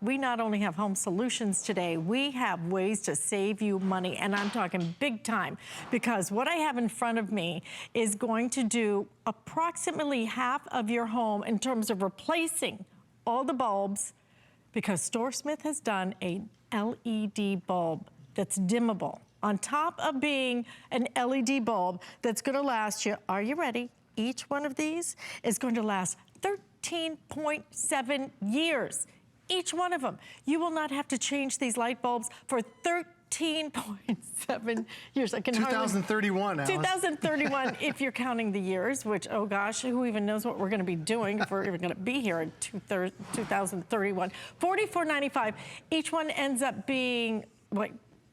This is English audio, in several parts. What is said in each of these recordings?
we not only have home solutions today, we have ways to save you money, and I'm talking big time, because what I have in front of me is going to do approximately half of your home in terms of replacing all the bulbs, because StoreSmith has done a LED bulb that's dimmable. On top of being an LED bulb that's gonna last you, are you ready? Each one of these is going to last 13.7 years. Each one of them. You will not have to change these light bulbs for 13.7 years. I can 2031, Alice. 2031, if you're counting the years, which, oh gosh, who even knows what we're gonna be doing if we're even gonna be here in 2031. $44.95. Each one ends up being, what,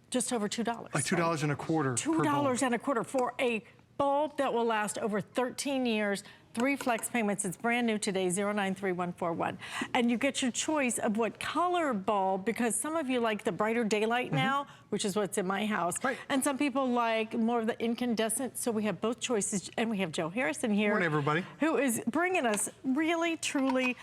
just over $2. Like $2 and a quarter. $2 and a quarter for a bulb that will last over 13 years. 3 flex payments. It's brand new today, 093141. And you get your choice of what color bulb, because some of you like the brighter daylight now, which is what's in my house. Right. And some people like more of the incandescent. So we have both choices. And we have Joe Harrison here. Morning, everybody. Who is bringing us really, truly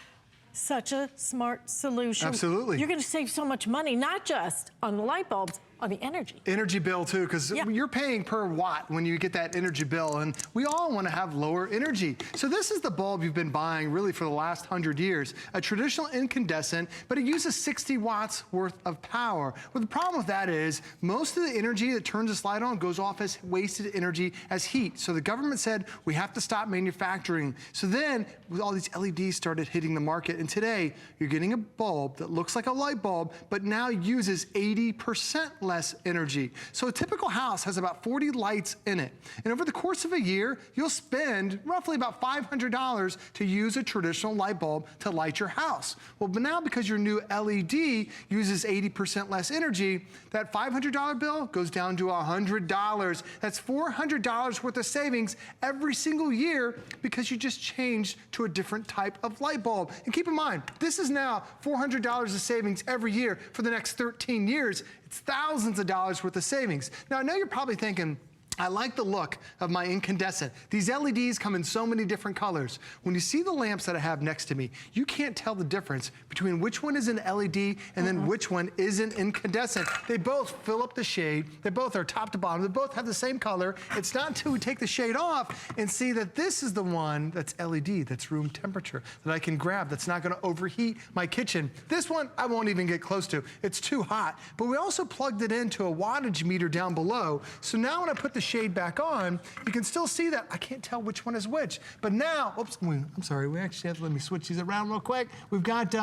such a smart solution. Absolutely. You're gonna save so much money, not just on the light bulbs, on the energy. Energy bill too, because you're paying per watt when you get that energy bill, and we all want to have lower energy. So this is the bulb you've been buying really for the last 100 years, a traditional incandescent, but it uses 60 watts worth of power. Well, the problem with that is most of the energy that turns this light on goes off as wasted energy as heat. So the government said we have to stop manufacturing. So then with all these LEDs started hitting the market, and today you're getting a bulb that looks like a light bulb, but now uses 80% less energy. So a typical house has about 40 lights in it. And over the course of a year, you'll spend roughly about $500 to use a traditional light bulb to light your house. Well, but now because your new LED uses 80% less energy, that $500 bill goes down to $100. That's $400 worth of savings every single year because you just changed to a different type of light bulb. And keep in mind, this is now $400 of savings every year for the next 13 years. It's thousands of dollars worth of savings. Now, I know you're probably thinking, I like the look of my incandescent. These LEDs come in so many different colors. When you see the lamps that I have next to me, you can't tell the difference between which one is an LED and then which one isn't incandescent. They both fill up the shade. They both are top to bottom. They both have the same color. It's not until we take the shade off and see that this is the one that's LED, that's room temperature, that I can grab, that's not gonna overheat my kitchen. This one, I won't even get close to. It's too hot. But we also plugged it into a wattage meter down below. So now when I put the shade back on, you can still see that I can't tell which one is which. But now, oops, I'm sorry, we actually have to let me switch these around real quick. We've got,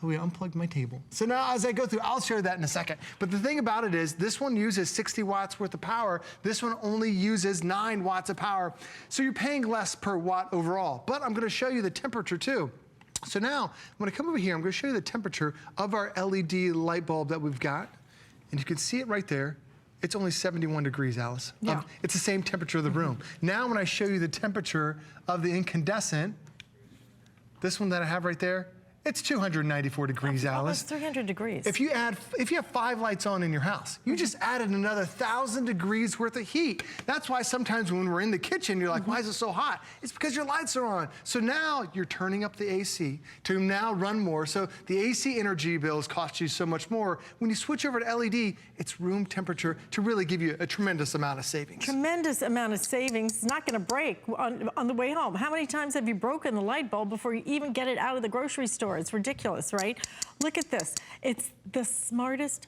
we unplugged my table. So now as I go through, I'll share that in a second. But the thing about it is, this one uses 60 watts worth of power. This one only uses 9 watts of power. So you're paying less per watt overall. But I'm gonna show you the temperature too. So now, I'm gonna come over here, I'm gonna show you the temperature of our LED light bulb that we've got. And you can see it right there. It's only 71 degrees, Alice. Yeah. It's the same temperature of the room. Now when I show you the temperature of the incandescent, this one that I have right there, it's 294 degrees, Alice. Almost 300 degrees. If you have 5 lights on in your house, you just added another 1,000 degrees worth of heat. That's why sometimes when we're in the kitchen, you're like, why is it so hot? It's because your lights are on. So now you're turning up the AC to now run more. So the AC energy bills cost you so much more. When you switch over to LED, it's room temperature to really give you a tremendous amount of savings. Tremendous amount of savings. It's not gonna break on the way home. How many times have you broken the light bulb before you even get it out of the grocery store? It's ridiculous, right? Look at this. It's the smartest